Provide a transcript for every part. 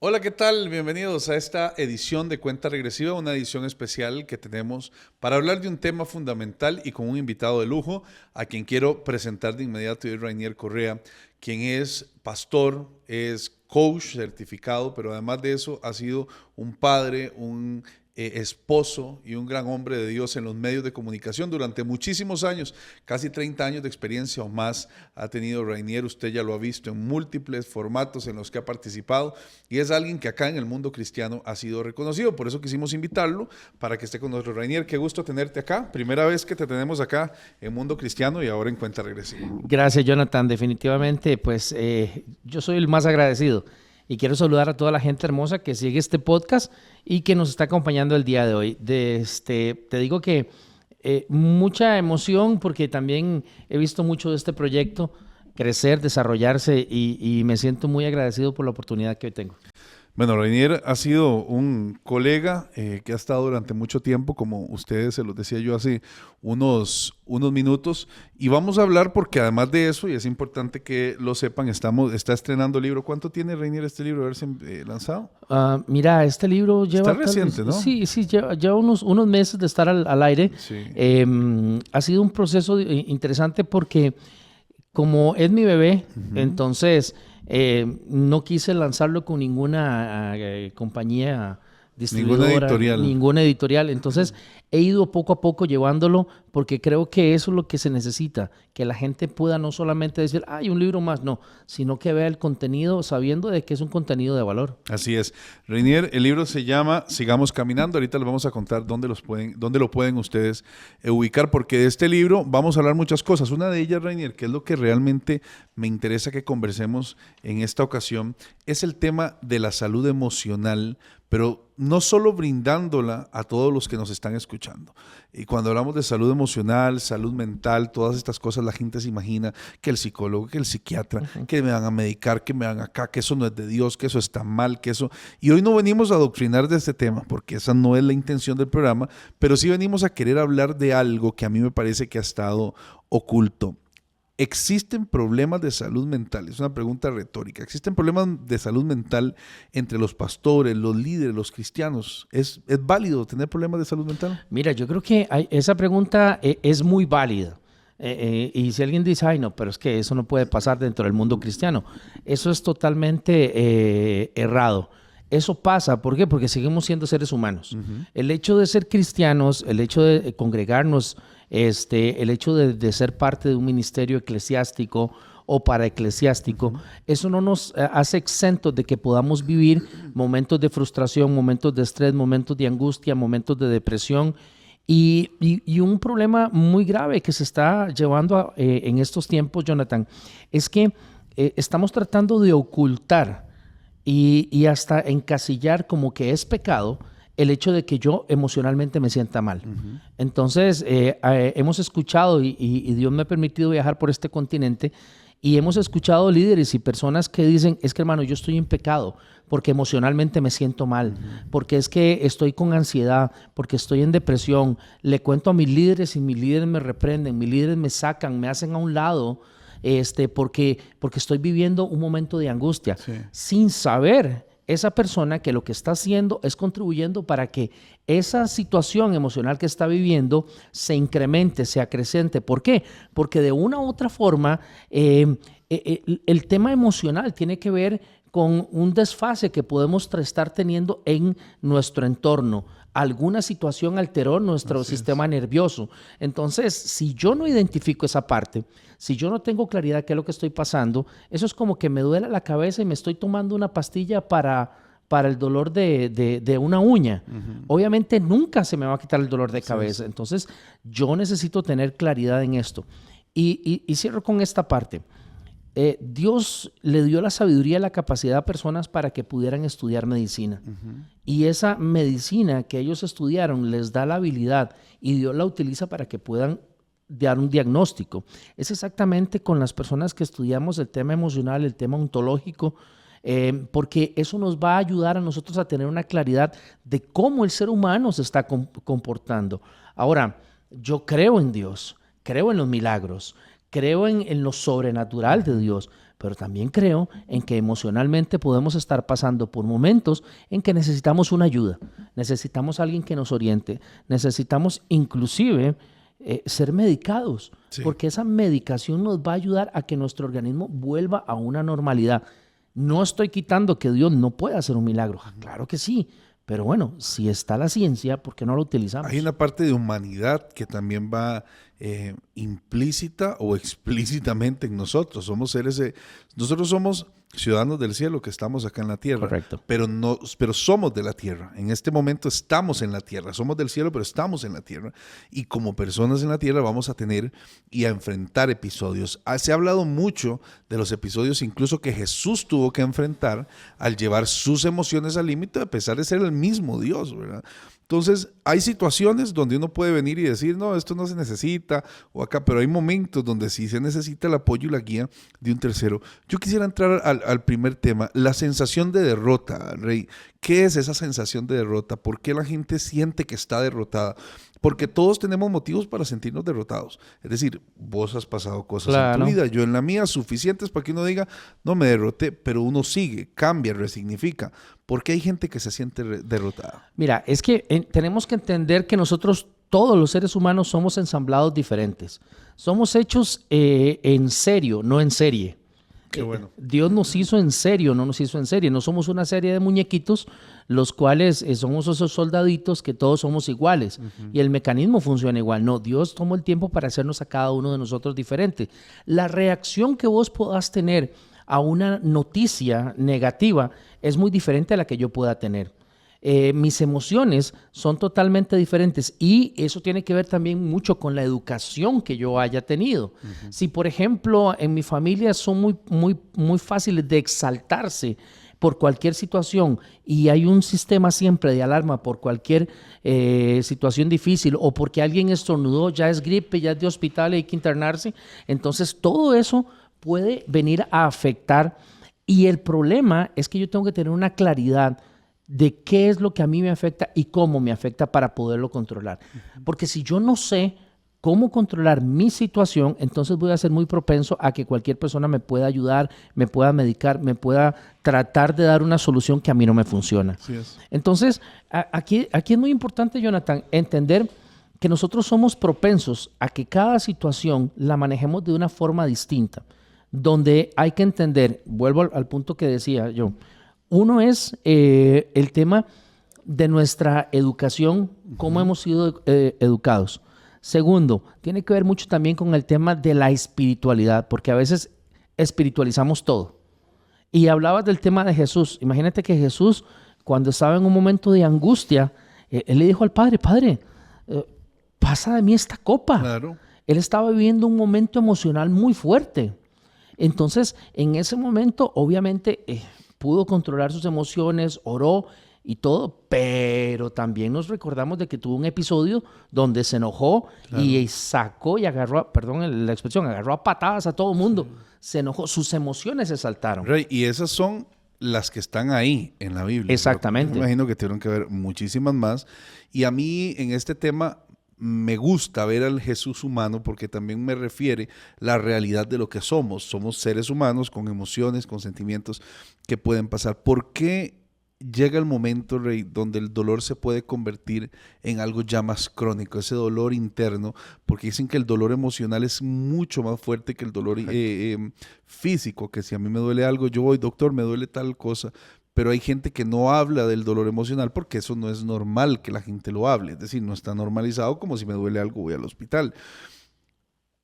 Hola, ¿qué tal? Bienvenidos a esta edición de Cuenta Regresiva, una edición especial que tenemos para hablar de un tema fundamental y con un invitado de lujo, a quien quiero presentar de inmediato, es Rainier Correa, quien es pastor, es coach certificado, pero además de eso ha sido un padre, un esposo y un gran hombre de Dios en los medios de comunicación durante muchísimos años, casi 30 años de experiencia o más ha tenido Rainier. Usted ya lo ha visto en múltiples formatos en los que ha participado y es alguien que acá en el mundo cristiano ha sido reconocido. Por eso quisimos invitarlo para que esté con nosotros. Rainier, qué gusto tenerte acá. Primera vez que te tenemos acá en Mundo Cristiano y ahora en Cuenta Regresiva. Gracias, Jonathan. Definitivamente, pues yo soy el más agradecido y quiero saludar a toda la gente hermosa que sigue este podcast y que nos está acompañando el día de hoy. Te digo que mucha emoción porque también he visto mucho de este proyecto crecer, desarrollarse y me siento muy agradecido por la oportunidad que hoy tengo. Bueno, Rainier ha sido un colega que ha estado durante mucho tiempo, como ustedes se los decía yo hace unos minutos, y vamos a hablar porque además de eso, y es importante que lo sepan, está estrenando el libro. ¿Cuánto tiene, Rainier, este libro de haberse lanzado? Mira, este libro lleva... Está reciente, ¿no? Sí, lleva unos meses de estar al aire. Sí. Ha sido un proceso interesante porque como es mi bebé, entonces... no quise lanzarlo con ninguna compañía distribuidora, ninguna editorial. Entonces he ido poco a poco llevándolo porque creo que eso es lo que se necesita, que la gente pueda no solamente decir, hay un libro más, no, sino que vea el contenido sabiendo de que es un contenido de valor. Así es. Rainier, el libro se llama Sigamos Caminando. Ahorita les vamos a contar dónde lo pueden ustedes ubicar, porque de este libro vamos a hablar muchas cosas. Una de ellas, Rainier, que es lo que realmente me interesa que conversemos en esta ocasión, es el tema de la salud emocional, pero no solo brindándola a todos los que nos están escuchando. Y cuando hablamos de salud emocional, salud mental, todas estas cosas, la gente se imagina que el psicólogo, que el psiquiatra, que me van a medicar, que me van acá, que eso no es de Dios, que eso está mal, que eso... Y hoy no venimos a adoctrinar de este tema, porque esa no es la intención del programa, pero sí venimos a querer hablar de algo que a mí me parece que ha estado oculto. ¿Existen problemas de salud mental? Es una pregunta retórica. ¿Existen problemas de salud mental entre los pastores, los líderes, los cristianos? ¿Es válido tener problemas de salud mental? Mira, yo creo que esa pregunta es muy válida. Y si alguien dice, ay no, pero es que eso no puede pasar dentro del mundo cristiano, eso es totalmente errado. Eso pasa, ¿por qué? Porque seguimos siendo seres humanos. El hecho de ser cristianos, el hecho de congregarnos, el hecho de ser parte de un ministerio eclesiástico o paraeclesiástico, eso no nos hace exentos de que podamos vivir momentos de frustración, momentos de estrés, momentos de angustia, momentos de depresión y un problema muy grave que se está llevando en estos tiempos, Jonathan, es que estamos tratando de ocultar y hasta encasillar como que es pecado el hecho de que yo emocionalmente me sienta mal. Entonces, hemos escuchado y Dios me ha permitido viajar por este continente y hemos escuchado líderes y personas que dicen, es que hermano, yo estoy en pecado porque emocionalmente me siento mal, porque es que estoy con ansiedad, porque estoy en depresión. Le cuento a mis líderes y mis líderes me reprenden, mis líderes me sacan, me hacen a un lado, porque estoy viviendo un momento de angustia, sin saber esa persona que lo que está haciendo es contribuyendo para que esa situación emocional que está viviendo se incremente, se acrecente. ¿Por qué? Porque de una u otra forma el tema emocional tiene que ver con un desfase que podemos estar teniendo en nuestro entorno. Alguna situación alteró nuestro sistema nervioso. Entonces, si yo no identifico esa parte, si yo no tengo claridad de qué es lo que estoy pasando, eso es como que me duele la cabeza y me estoy tomando una pastilla para el dolor de una uña. Obviamente nunca se me va a quitar el dolor de cabeza. Entonces, yo necesito tener claridad en esto. Y cierro con esta parte. Dios le dio la sabiduría y la capacidad a personas para que pudieran estudiar medicina. Y esa medicina que ellos estudiaron les da la habilidad y Dios la utiliza para que puedan dar un diagnóstico. Es exactamente con las personas que estudiamos el tema emocional, el tema ontológico, porque eso nos va a ayudar a nosotros a tener una claridad de cómo el ser humano se está comportando. Ahora, yo creo en Dios, creo en los milagros, creo en lo sobrenatural de Dios, pero también creo en que emocionalmente podemos estar pasando por momentos en que necesitamos una ayuda, necesitamos alguien que nos oriente, necesitamos inclusive ser medicados, Sí. porque esa medicación nos va a ayudar a que nuestro organismo vuelva a una normalidad. No estoy quitando que Dios no pueda hacer un milagro, claro que sí, pero bueno, si está la ciencia, ¿por qué no la utilizamos? Hay una parte de humanidad que también va implícita o explícitamente en nosotros. Nosotros somos ciudadanos del cielo que estamos acá en la tierra. Correcto. Pero somos de la tierra. En este momento estamos en la tierra. Somos del cielo, pero estamos en la tierra. Y como personas en la tierra vamos a tener y a enfrentar episodios. Se ha hablado mucho de los episodios incluso que Jesús tuvo que enfrentar al llevar sus emociones al límite, a pesar de ser el mismo Dios, ¿verdad? Entonces, hay situaciones donde uno puede venir y decir, no, esto no se necesita, o acá, pero hay momentos donde sí se necesita el apoyo y la guía de un tercero. Yo quisiera entrar al primer tema, la sensación de derrota, Rey. ¿Qué es esa sensación de derrota? ¿Por qué la gente siente que está derrotada? Porque todos tenemos motivos para sentirnos derrotados. Es decir, vos has pasado cosas en tu vida, yo en la mía, suficientes para que uno diga, no me derroté, pero uno sigue, cambia, resignifica. ¿Por qué hay gente que se siente derrotada? Mira, es que tenemos que entender que nosotros, todos los seres humanos, somos ensamblados diferentes. Somos hechos en serio, no en serie. Qué bueno. Dios nos hizo en serio, no nos hizo en serie. No somos una serie de muñequitos, los cuales somos esos soldaditos que todos somos iguales. Y el mecanismo funciona igual. No, Dios tomó el tiempo para hacernos a cada uno de nosotros diferente. La reacción que vos puedas tener a una noticia negativa es muy diferente a la que yo pueda tener. Mis emociones son totalmente diferentes y eso tiene que ver también mucho con la educación que yo haya tenido. Si, por ejemplo, en mi familia son muy fáciles de exaltarse por cualquier situación y hay un sistema siempre de alarma por cualquier situación difícil o porque alguien estornudó, ya es gripe, ya es de hospital y hay que internarse, entonces todo eso puede venir a afectar y el problema es que yo tengo que tener una claridad de qué es lo que a mí me afecta y cómo me afecta para poderlo controlar. Porque si yo no sé cómo controlar mi situación, entonces voy a ser muy propenso a que cualquier persona me pueda ayudar, me pueda medicar, me pueda tratar de dar una solución que a mí no me funciona. Así es. Entonces, aquí es muy importante, Jonathan, entender que nosotros somos propensos a que cada situación la manejemos de una forma distinta, donde hay que entender, vuelvo al punto que decía yo, uno es el tema de nuestra educación, cómo hemos sido educados. Segundo, tiene que ver mucho también con el tema de la espiritualidad, porque a veces espiritualizamos todo. Y hablabas del tema de Jesús. Imagínate que Jesús, cuando estaba en un momento de angustia, él le dijo al Padre, Padre, pasa de mí esta copa. Claro. Él estaba viviendo un momento emocional muy fuerte. Entonces, en ese momento, obviamente, pudo controlar sus emociones, oró y todo, pero también nos recordamos de que tuvo un episodio donde se enojó y sacó y agarró, perdón la expresión, agarró a patadas a todo el mundo. Se enojó, sus emociones se saltaron. Rey, y esas son las que están ahí en la Biblia. Exactamente. Me imagino que tuvieron que ver muchísimas más. Y a mí en este tema me gusta ver al Jesús humano porque también me refiere la realidad de lo que somos. Somos seres humanos con emociones, con sentimientos que pueden pasar. ¿Por qué llega el momento, Rey, donde el dolor se puede convertir en algo ya más crónico, ese dolor interno? Porque dicen que el dolor emocional es mucho más fuerte que el dolor físico, que si a mí me duele algo, yo voy, doctor, me duele tal cosa. Pero hay gente que no habla del dolor emocional porque eso no es normal que la gente lo hable. Es decir, no está normalizado como si me duele algo voy al hospital.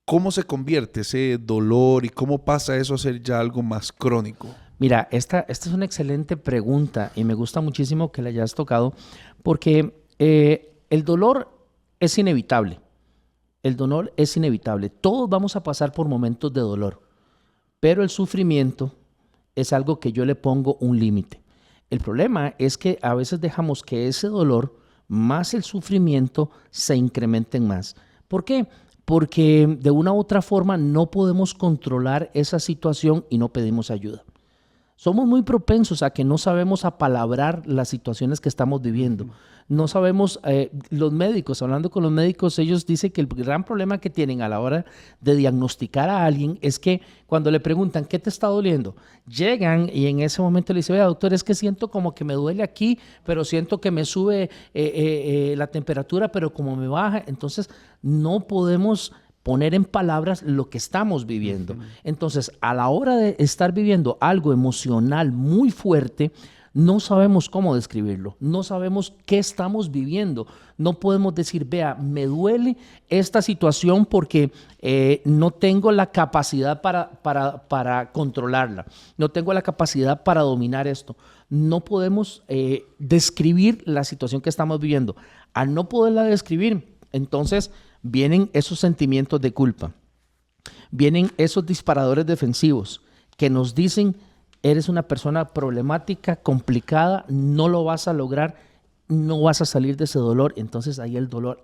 ¿Cómo se convierte ese dolor y cómo pasa eso a ser ya algo más crónico? Mira, esta es una excelente pregunta y me gusta muchísimo que la hayas tocado porque el dolor es inevitable. El dolor es inevitable. Todos vamos a pasar por momentos de dolor, pero el sufrimiento es algo que yo le pongo un límite. El problema es que a veces dejamos que ese dolor más el sufrimiento se incrementen más. ¿Por qué? Porque de una u otra forma no podemos controlar esa situación y no pedimos ayuda. Somos muy propensos a que no sabemos apalabrar las situaciones que estamos viviendo. No sabemos, los médicos, hablando con los médicos, ellos dicen que el gran problema que tienen a la hora de diagnosticar a alguien es que cuando le preguntan, ¿qué te está doliendo? Llegan y en ese momento le dicen, vea, doctor, es que siento como que me duele aquí, pero siento que me sube la temperatura, pero como me baja. Entonces, no podemos poner en palabras lo que estamos viviendo. Entonces, a la hora de estar viviendo algo emocional muy fuerte, no sabemos cómo describirlo, no sabemos qué estamos viviendo. No podemos decir, vea, me duele esta situación porque no tengo la capacidad para controlarla, no tengo la capacidad para dominar esto. No podemos describir la situación que estamos viviendo. Al no poderla describir, entonces vienen esos sentimientos de culpa, vienen esos disparadores defensivos que nos dicen, eres una persona problemática, complicada, no lo vas a lograr, no vas a salir de ese dolor. Entonces ahí el dolor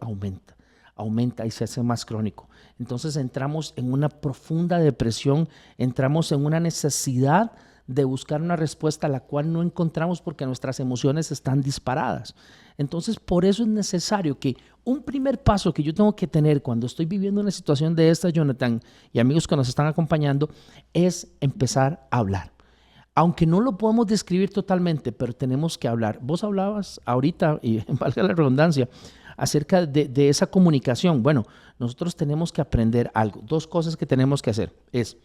aumenta y se hace más crónico. Entonces entramos en una profunda depresión, entramos en una necesidad de buscar una respuesta a la cual no encontramos porque nuestras emociones están disparadas. Entonces, por eso es necesario que un primer paso que yo tengo que tener cuando estoy viviendo una situación de esta, Jonathan, y amigos que nos están acompañando, es empezar a hablar. Aunque no lo podemos describir totalmente, pero tenemos que hablar. Vos hablabas ahorita, y valga la redundancia, acerca de esa comunicación. Bueno, nosotros tenemos que aprender algo. Dos cosas que tenemos que hacer es,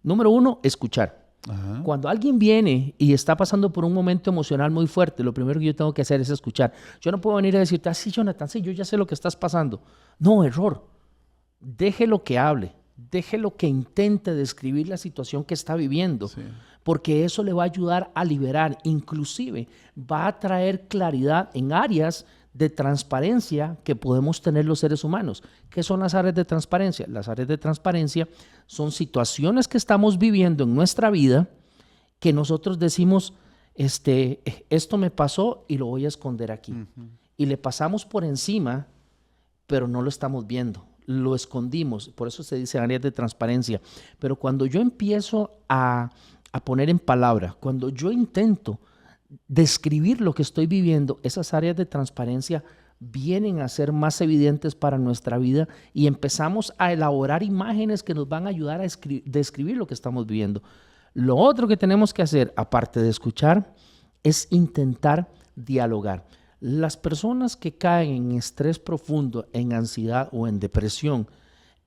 número uno, escuchar. Ajá. Cuando alguien viene y está pasando por un momento emocional muy fuerte, lo primero que yo tengo que hacer es escuchar. Yo no puedo venir a decirte, sí, Jonathan, sí, yo ya sé lo que estás pasando. No, error. Déjelo que hable, déjelo que intente describir la situación que está viviendo, sí, porque eso le va a ayudar a liberar, inclusive va a traer claridad en áreas de transparencia que podemos tener los seres humanos. ¿Qué son las áreas de transparencia? Las áreas de transparencia son situaciones que estamos viviendo en nuestra vida que nosotros decimos, esto me pasó y lo voy a esconder aquí. Y le pasamos por encima, pero no lo estamos viendo, lo escondimos. Por eso se dice áreas de transparencia. Pero cuando yo empiezo a poner en palabra, cuando yo intento describir lo que estoy viviendo, esas áreas de transparencia vienen a ser más evidentes para nuestra vida y empezamos a elaborar imágenes que nos van a ayudar a describir lo que estamos viviendo. Lo otro que tenemos que hacer, aparte de escuchar, es intentar dialogar. Las personas que caen en estrés profundo, en ansiedad o en depresión,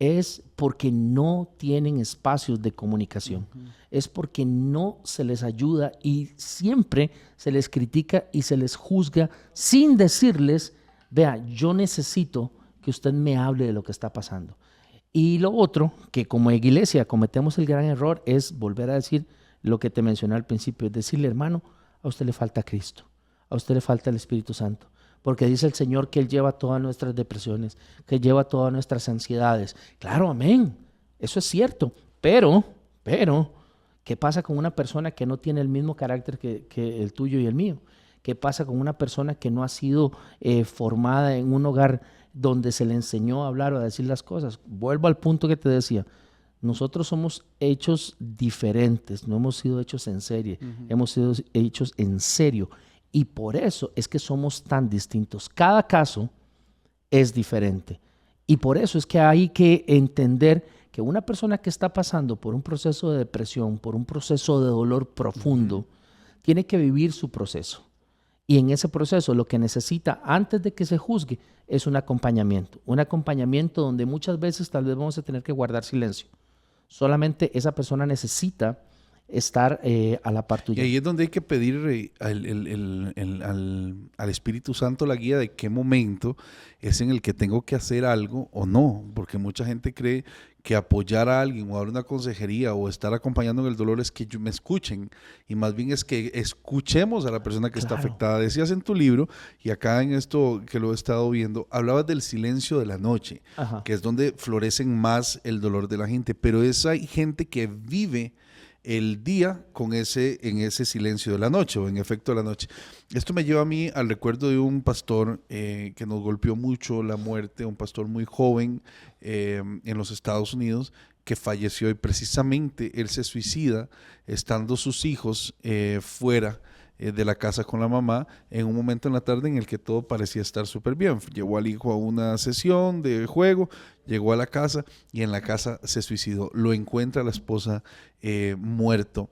es porque no tienen espacios de comunicación, es porque no se les ayuda y siempre se les critica y se les juzga sin decirles, vea, yo necesito que usted me hable de lo que está pasando. Y lo otro, que como iglesia cometemos el gran error, es volver a decir lo que te mencioné al principio, es decirle, hermano, a usted le falta Cristo, a usted le falta el Espíritu Santo. Porque dice el Señor que Él lleva todas nuestras depresiones, que lleva todas nuestras ansiedades. Claro, amén. Eso es cierto. Pero, ¿qué pasa con una persona que no tiene el mismo carácter que el tuyo y el mío? ¿Qué pasa con una persona que no ha sido formada en un hogar donde se le enseñó a hablar o a decir las cosas? Vuelvo al punto que te decía. Nosotros somos hechos diferentes, no hemos sido hechos en serie, hemos sido hechos en serio. Y por eso es que somos tan distintos. Cada caso es diferente. Y por eso es que hay que entender que una persona que está pasando por un proceso de depresión, por un proceso de dolor profundo, tiene que vivir su proceso. Y en ese proceso lo que necesita antes de que se juzgue es un acompañamiento. Un acompañamiento donde muchas veces tal vez vamos a tener que guardar silencio. Solamente esa persona necesita estar a la par tuya. Y ahí es donde hay que pedir al Espíritu Santo la guía de qué momento es en el que tengo que hacer algo o no, porque mucha gente cree que apoyar a alguien o dar una consejería o estar acompañando en el dolor es que me escuchen, y más bien es que escuchemos a la persona que está afectada. Decías en tu libro, y acá en esto que lo he estado viendo, hablabas del silencio de la noche, que es donde florecen más el dolor de la gente, pero hay gente que vive el día en ese silencio de la noche o en efecto de la noche. Esto me lleva a mí al recuerdo de un pastor que nos golpeó mucho la muerte, un pastor muy joven en los Estados Unidos, que falleció y precisamente él se suicida estando sus hijos fuera de la casa con la mamá en un momento en la tarde en el que todo parecía estar súper bien. Llevó al hijo a una sesión de juego, llegó a la casa y en la casa se suicidó. Lo encuentra la esposa muerto.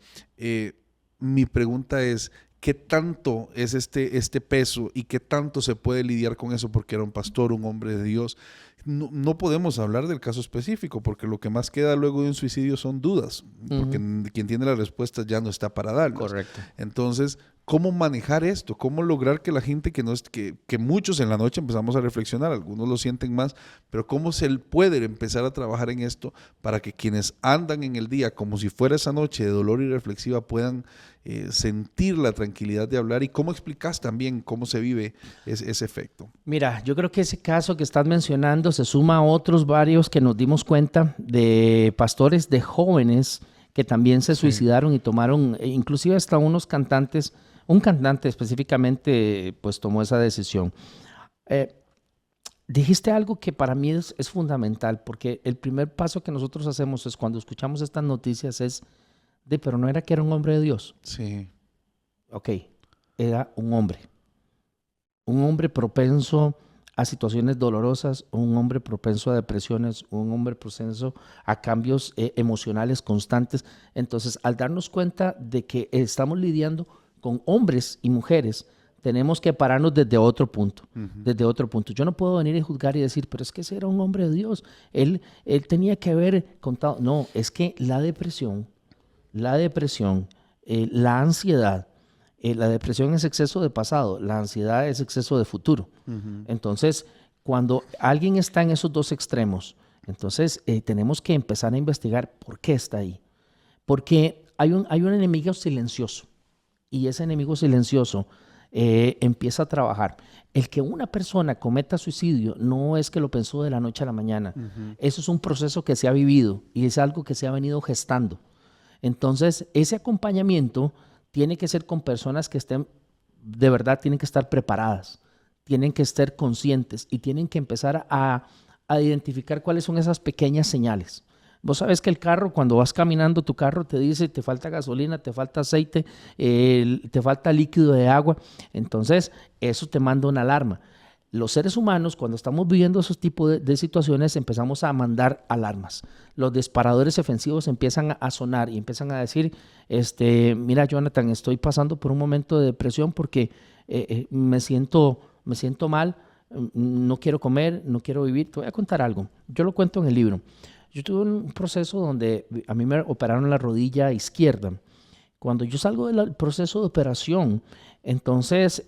Mi pregunta es, ¿qué tanto es este peso y qué tanto se puede lidiar con eso? Porque era un pastor, un hombre de Dios. No podemos hablar del caso específico porque lo que más queda luego de un suicidio son dudas, porque quien tiene las respuestas ya no está para darlas. Correcto. Entonces, ¿cómo manejar esto? ¿Cómo lograr que la gente que muchos en la noche empezamos a reflexionar, algunos lo sienten más, pero cómo se puede empezar a trabajar en esto para que quienes andan en el día como si fuera esa noche de dolor y reflexiva puedan sentir la tranquilidad de hablar? ¿Y cómo explicas también cómo se vive ese efecto? Mira, yo creo que ese caso que estás mencionando se suma a otros varios que nos dimos cuenta de pastores de jóvenes que también se suicidaron y tomaron, inclusive hasta unos cantantes, un cantante específicamente, pues tomó esa decisión. Dijiste algo que para mí es fundamental, porque el primer paso que nosotros hacemos es cuando escuchamos estas noticias pero no era que era un hombre de Dios. Sí. Ok, era un hombre propenso a situaciones dolorosas, un hombre propenso a depresiones, un hombre propenso a cambios emocionales constantes. Entonces, al darnos cuenta de que estamos lidiando con hombres y mujeres, tenemos que pararnos desde otro punto, desde otro punto. Yo no puedo venir y juzgar y decir, pero es que ese era un hombre de Dios, él tenía que haber contado. No, es que la depresión, la ansiedad, la depresión es exceso de pasado, la ansiedad es exceso de futuro. Entonces, cuando alguien está en esos dos extremos, entonces tenemos que empezar a investigar por qué está ahí. Porque hay un enemigo silencioso y ese enemigo silencioso empieza a trabajar. El que una persona cometa suicidio no es que lo pensó de la noche a la mañana. Eso es un proceso que se ha vivido y es algo que se ha venido gestando. Entonces, ese acompañamiento tiene que ser con personas que estén, de verdad, tienen que estar preparadas, tienen que estar conscientes y tienen que empezar a identificar cuáles son esas pequeñas señales. Vos sabés que el carro, cuando vas caminando, tu carro te dice, te falta gasolina, te falta aceite, te falta líquido de agua. Entonces, eso te manda una alarma. Los seres humanos, cuando estamos viviendo esos tipos de situaciones, empezamos a mandar alarmas. Los disparadores ofensivos empiezan a sonar y empiezan a decir, mira, Jonathan, estoy pasando por un momento de depresión porque me siento mal, no quiero comer, no quiero vivir. Te voy a contar algo. Yo lo cuento en el libro. Yo tuve un proceso donde a mí me operaron la rodilla izquierda. Cuando yo salgo del proceso de operación, entonces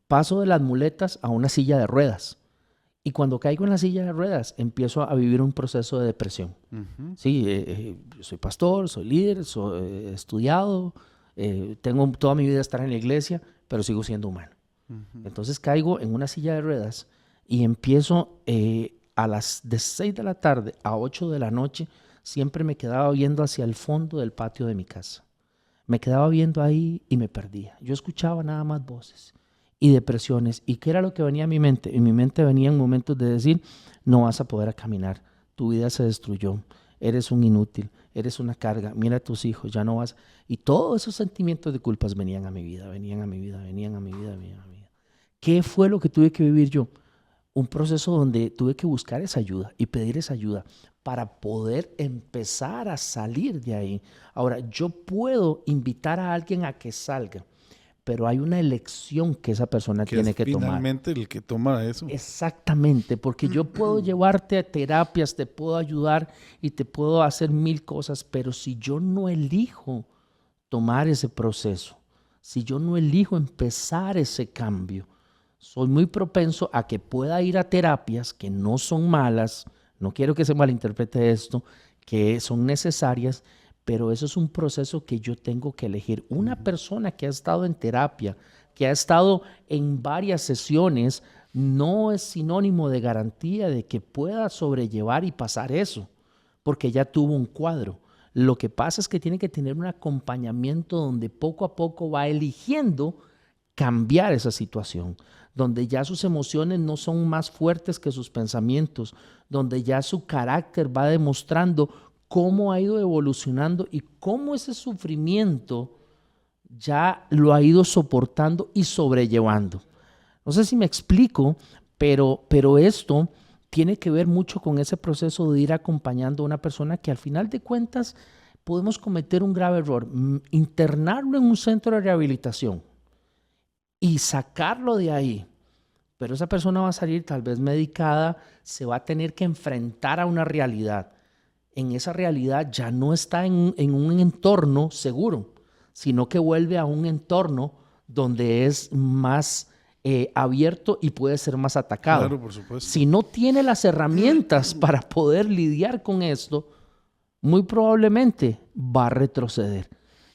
paso de las muletas a una silla de ruedas. Y cuando caigo en la silla de ruedas, empiezo a vivir un proceso de depresión. Sí, soy pastor, soy líder, soy estudiado, tengo toda mi vida estar en la iglesia, pero sigo siendo humano. Entonces caigo en una silla de ruedas y empiezo a las de 6 de la tarde a 8 de la noche, siempre me quedaba viendo hacia el fondo del patio de mi casa. Me quedaba viendo ahí y me perdía. Yo escuchaba nada más voces y depresiones. ¿Y qué era lo que venía a mi mente? En mi mente venían momentos de decir, no vas a poder caminar, tu vida se destruyó, eres un inútil, eres una carga, mira a tus hijos, ya no vas. Y todos esos sentimientos de culpas venían a mi vida. ¿Qué fue lo que tuve que vivir yo? Un proceso donde tuve que buscar esa ayuda y pedir esa ayuda para poder empezar a salir de ahí. Ahora, yo puedo invitar a alguien a que salga, pero hay una elección que esa persona tiene que tomar. Finalmente el que toma eso. Exactamente, porque yo puedo llevarte a terapias, te puedo ayudar y te puedo hacer 1000 cosas, pero si yo no elijo tomar ese proceso, si yo no elijo empezar ese cambio, soy muy propenso a que pueda ir a terapias que no son malas, no quiero que se malinterprete esto, que son necesarias, pero eso es un proceso que yo tengo que elegir. Una persona que ha estado en terapia, que ha estado en varias sesiones, no es sinónimo de garantía de que pueda sobrellevar y pasar eso, porque ya tuvo un cuadro. Lo que pasa es que tiene que tener un acompañamiento donde poco a poco va eligiendo cambiar esa situación, donde ya sus emociones no son más fuertes que sus pensamientos, donde ya su carácter va demostrando cómo ha ido evolucionando y cómo ese sufrimiento ya lo ha ido soportando y sobrellevando. No sé si me explico, pero esto tiene que ver mucho con ese proceso de ir acompañando a una persona que al final de cuentas podemos cometer un grave error, internarlo en un centro de rehabilitación y sacarlo de ahí. Pero esa persona va a salir tal vez medicada, se va a tener que enfrentar a una realidad. En esa realidad ya no está en un entorno seguro, sino que vuelve a un entorno donde es más abierto y puede ser más atacado. Claro, por supuesto. Si no tiene las herramientas para poder lidiar con esto, muy probablemente va a retroceder.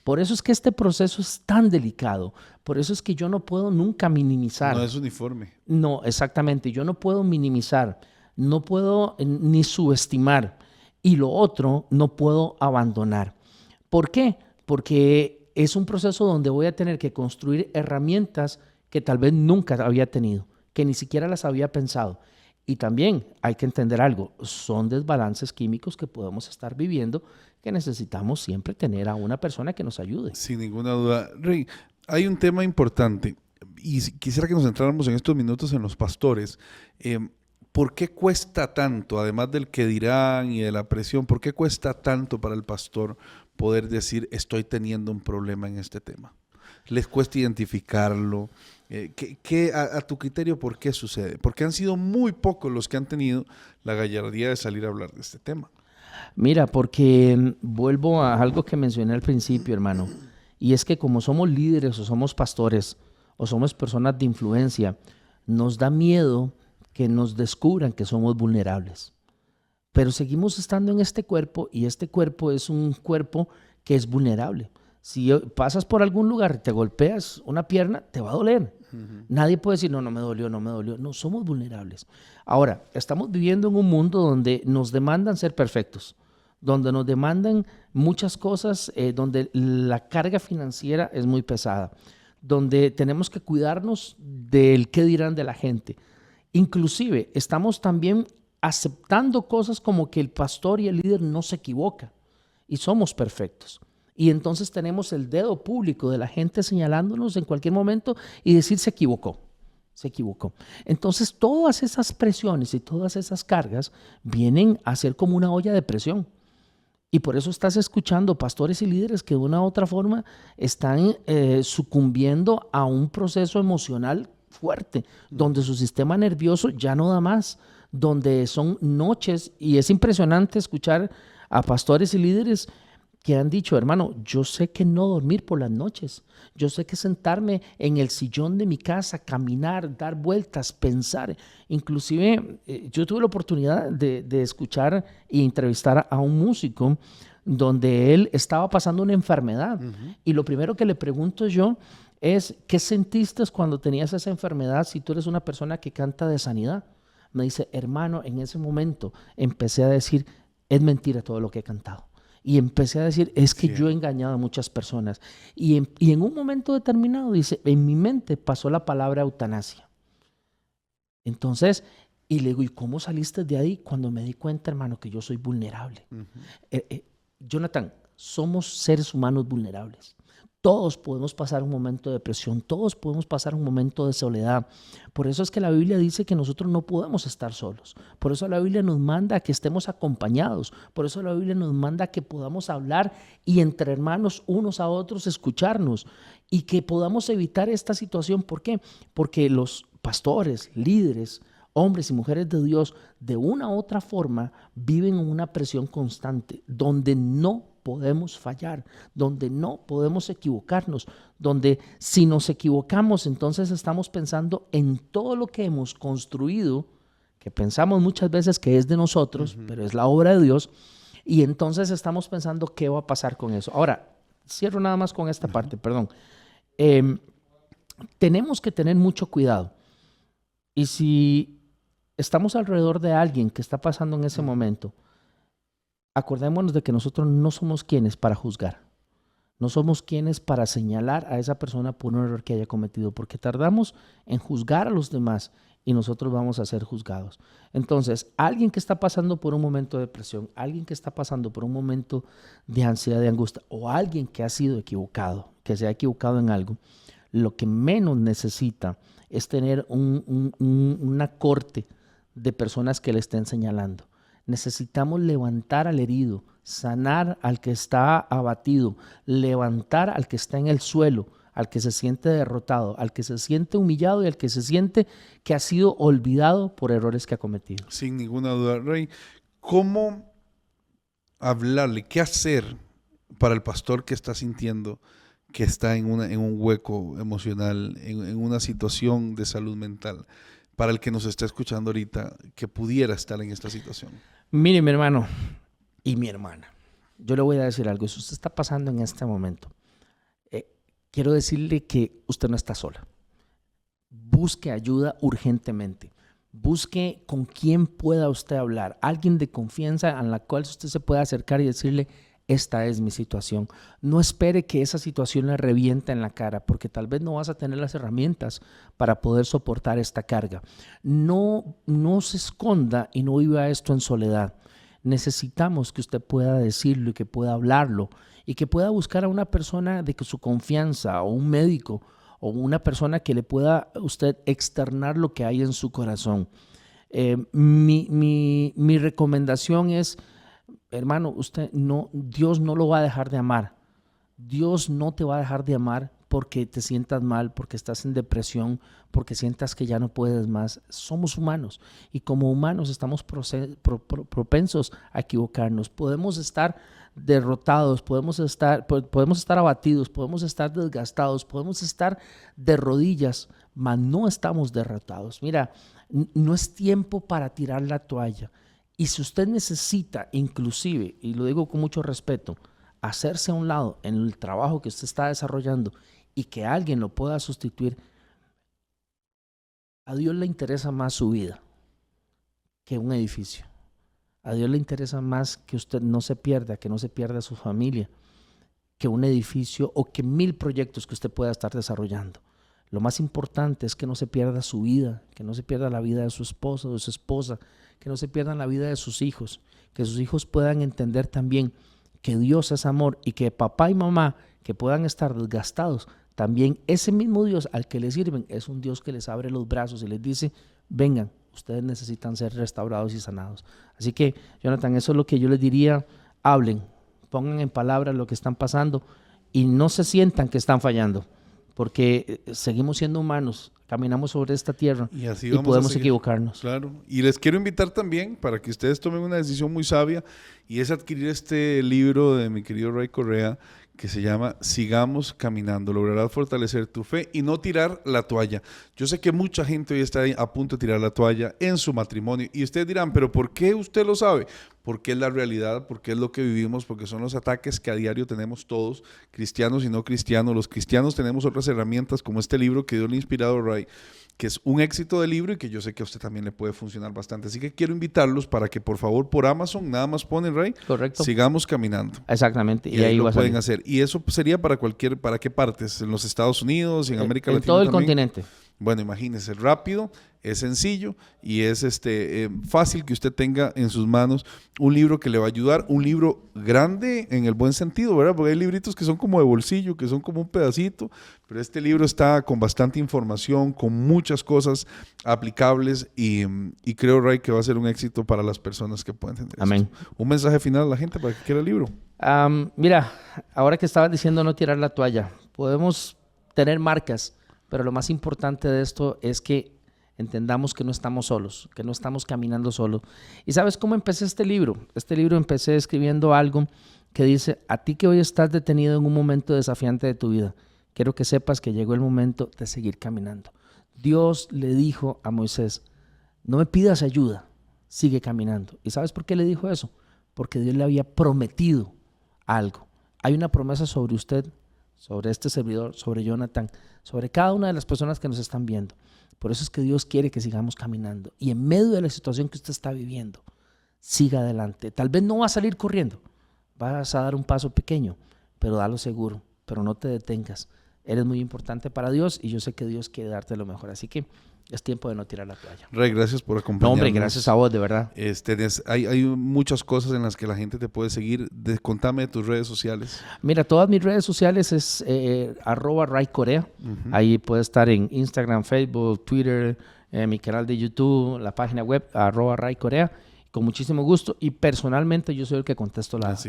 Por eso es que este proceso es tan delicado. Por eso es que yo no puedo nunca minimizar. No es uniforme. No, exactamente. Yo no puedo minimizar, no puedo ni subestimar. Y lo otro, no puedo abandonar. ¿Por qué? Porque es un proceso donde voy a tener que construir herramientas que tal vez nunca había tenido, que ni siquiera las había pensado. Y también hay que entender algo, son desbalances químicos que podemos estar viviendo, que necesitamos siempre tener a una persona que nos ayude. Sin ninguna duda. Rey, hay un tema importante y quisiera que nos centráramos en estos minutos en los pastores. ¿Por qué cuesta tanto, además del que dirán y de la presión, por qué cuesta tanto para el pastor poder decir estoy teniendo un problema en este tema? ¿Les cuesta identificarlo? A tu criterio, ¿por qué sucede? Porque han sido muy pocos los que han tenido la gallardía de salir a hablar de este tema. Mira, porque vuelvo a algo que mencioné al principio, hermano, y es que como somos líderes o somos pastores o somos personas de influencia, nos da miedo que nos descubran que somos vulnerables. Pero seguimos estando en este cuerpo y este cuerpo es un cuerpo que es vulnerable. Si pasas por algún lugar y te golpeas una pierna, te va a doler. Nadie puede decir, no, no me dolió, no me dolió. No, somos vulnerables. Ahora, estamos viviendo en un mundo donde nos demandan ser perfectos, donde nos demandan muchas cosas, donde la carga financiera es muy pesada, donde tenemos que cuidarnos del qué dirán de la gente. Inclusive, estamos también aceptando cosas como que el pastor y el líder no se equivoca y somos perfectos. Y entonces tenemos el dedo público de la gente señalándonos en cualquier momento y decir se equivocó, se equivocó. Entonces todas esas presiones y todas esas cargas vienen a ser como una olla de presión. Y por eso estás escuchando pastores y líderes que de una u otra forma están sucumbiendo a un proceso emocional fuerte, donde su sistema nervioso ya no da más, donde son noches, y es impresionante escuchar a pastores y líderes que han dicho, hermano, yo sé que no dormir por las noches, yo sé que sentarme en el sillón de mi casa, caminar, dar vueltas, pensar. Inclusive yo tuve la oportunidad de escuchar y entrevistar a un músico donde él estaba pasando una enfermedad. Y lo primero que le pregunto yo es, ¿qué sentiste cuando tenías esa enfermedad si tú eres una persona que canta de sanidad? Me dice, hermano, en ese momento empecé a decir, es mentira todo lo que he cantado. Y empecé a decir, es que yo he engañado a muchas personas. Y en un momento determinado, dice, en mi mente pasó la palabra eutanasia. Entonces, y le digo, ¿y cómo saliste de ahí? Cuando me di cuenta, hermano, que yo soy vulnerable. Jonathan, somos seres humanos vulnerables. Todos podemos pasar un momento de depresión, todos podemos pasar un momento de soledad. Por eso es que la Biblia dice que nosotros no podemos estar solos. Por eso la Biblia nos manda a que estemos acompañados. Por eso la Biblia nos manda a que podamos hablar y entre hermanos unos a otros escucharnos y que podamos evitar esta situación. ¿Por qué? Porque los pastores, líderes, hombres y mujeres de Dios, de una u otra forma, viven en una presión constante donde no podemos fallar, donde no podemos equivocarnos, donde si nos equivocamos, entonces estamos pensando en todo lo que hemos construido, que pensamos muchas veces que es de nosotros, pero es la obra de Dios, y entonces estamos pensando qué va a pasar con eso. Ahora, cierro nada más con esta parte, perdón. Tenemos que tener mucho cuidado. Y si estamos alrededor de alguien que está pasando en ese momento, acordémonos de que nosotros no somos quienes para juzgar. No somos quienes para señalar a esa persona por un error que haya cometido, porque tardamos en juzgar a los demás y nosotros vamos a ser juzgados. Entonces, alguien que está pasando por un momento de depresión, alguien que está pasando por un momento de ansiedad, de angustia, o alguien que ha sido equivocado, que se ha equivocado en algo, lo que menos necesita es tener una corte de personas que le estén señalando. Necesitamos levantar al herido, sanar al que está abatido, levantar al que está en el suelo, al que se siente derrotado, al que se siente humillado y al que se siente que ha sido olvidado por errores que ha cometido. Sin ninguna duda, Rey. ¿Cómo hablarle? ¿Qué hacer para el pastor que está sintiendo que está en un hueco emocional, en una situación de salud mental? Para el que nos está escuchando ahorita, que pudiera estar en esta situación. Mire, mi hermano y mi hermana, yo le voy a decir algo. Si usted está pasando en este momento, quiero decirle que usted no está sola. Busque ayuda urgentemente. Busque con quién pueda usted hablar. Alguien de confianza a la cual usted se pueda acercar y decirle: esta es mi situación. No espere que esa situación le reviente en la cara, porque tal vez no vas a tener las herramientas para poder soportar esta carga. No se esconda y no viva esto en soledad. Necesitamos que usted pueda decirlo y que pueda hablarlo y que pueda buscar a una persona de su confianza, o un médico, o una persona que le pueda usted externar lo que hay en su corazón. Mi recomendación es: hermano, Dios no lo va a dejar de amar. Dios no te va a dejar de amar porque te sientas mal, porque estás en depresión, porque sientas que ya no puedes más. Somos humanos y como humanos estamos propensos a equivocarnos. Podemos estar derrotados, podemos estar abatidos, podemos estar desgastados, podemos estar de rodillas, mas no estamos derrotados. Mira, no es tiempo para tirar la toalla. Y si usted necesita, inclusive, y lo digo con mucho respeto, hacerse a un lado en el trabajo que usted está desarrollando y que alguien lo pueda sustituir, a Dios le interesa más su vida que un edificio. A Dios le interesa más que usted no se pierda, que no se pierda su familia, que un edificio o que 1000 proyectos que usted pueda estar desarrollando. Lo más importante es que no se pierda su vida, que no se pierda la vida de su esposo o de su esposa, que no se pierdan la vida de sus hijos, que sus hijos puedan entender también que Dios es amor y que papá y mamá que puedan estar desgastados, también ese mismo Dios al que les sirven es un Dios que les abre los brazos y les dice: vengan, ustedes necesitan ser restaurados y sanados. Así que, Jonathan, eso es lo que yo les diría: hablen, pongan en palabras lo que están pasando y no se sientan que están fallando, porque seguimos siendo humanos, caminamos sobre esta tierra y podemos equivocarnos. Claro, y les quiero invitar también para que ustedes tomen una decisión muy sabia, y es adquirir este libro de mi querido Ray Correa, que se llama Sigamos Caminando. Lograrás fortalecer tu fe y no tirar la toalla. Yo sé que mucha gente hoy está a punto de tirar la toalla en su matrimonio, y ustedes dirán: ¿pero por qué usted lo sabe? Porque es la realidad, porque es lo que vivimos, porque son los ataques que a diario tenemos todos, cristianos y no cristianos. Los cristianos tenemos otras herramientas como este libro que Dios le ha inspirado a Ray, que es un éxito de libro y que yo sé que a usted también le puede funcionar bastante. Así que quiero invitarlos para que por favor por Amazon nada más ponen, Ray, correcto, Sigamos Caminando. Exactamente. Y ahí lo pueden hacer. Y eso sería para qué partes, en los Estados Unidos, en América Latina. En todo el también. Continente. Bueno, imagínese, rápido, es sencillo y es fácil que usted tenga en sus manos un libro que le va a ayudar, un libro grande en el buen sentido, ¿verdad? Porque hay libritos que son como de bolsillo, que son como un pedacito, pero este libro está con bastante información, con muchas cosas aplicables y creo, Ray, que va a ser un éxito para las personas que pueden entender. Amén. Esto. Un mensaje final a la gente para que quiera el libro. Mira, ahora que estabas diciendo no tirar la toalla, podemos tener marcas, pero lo más importante de esto es que entendamos que no estamos solos, que no estamos caminando solos. ¿Y sabes cómo empecé este libro? Este libro empecé escribiendo algo que dice: a ti que hoy estás detenido en un momento desafiante de tu vida, quiero que sepas que llegó el momento de seguir caminando. Dios le dijo a Moisés: no me pidas ayuda, sigue caminando. ¿Y sabes por qué le dijo eso? Porque Dios le había prometido algo. Hay una promesa sobre usted, sobre este servidor, sobre Jonathan, sobre cada una de las personas que nos están viendo. Por eso es que Dios quiere que sigamos caminando. Y en medio de la situación que usted está viviendo, siga adelante. Tal vez no va a salir corriendo, vas a dar un paso pequeño, pero dalo seguro. pero no te detengas. Eres muy importante para Dios y yo sé que Dios quiere darte lo mejor. Así que es tiempo de no tirar la toalla. Ray, gracias por acompañarnos. No, hombre, gracias a vos, de verdad. Hay muchas cosas en las que la gente te puede seguir. Contame de tus redes sociales. Mira, todas mis redes sociales es @RayCorea. Ahí puede estar en Instagram, Facebook, Twitter, mi canal de YouTube, la página web, @RayCorea. Con muchísimo gusto. Y personalmente yo soy el que contesto las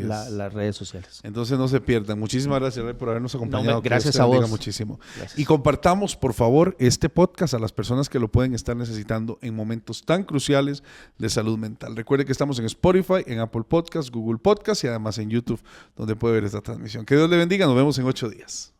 redes sociales. Entonces no se pierdan. Muchísimas gracias, Ray, por habernos acompañado. No, gracias a vos. Muchísimo. Gracias. Y compartamos, por favor, este podcast a las personas que lo pueden estar necesitando en momentos tan cruciales de salud mental. Recuerde que estamos en Spotify, en Apple Podcasts, Google Podcasts y además en YouTube, donde puede ver esta transmisión. Que Dios le bendiga. Nos vemos en 8 días.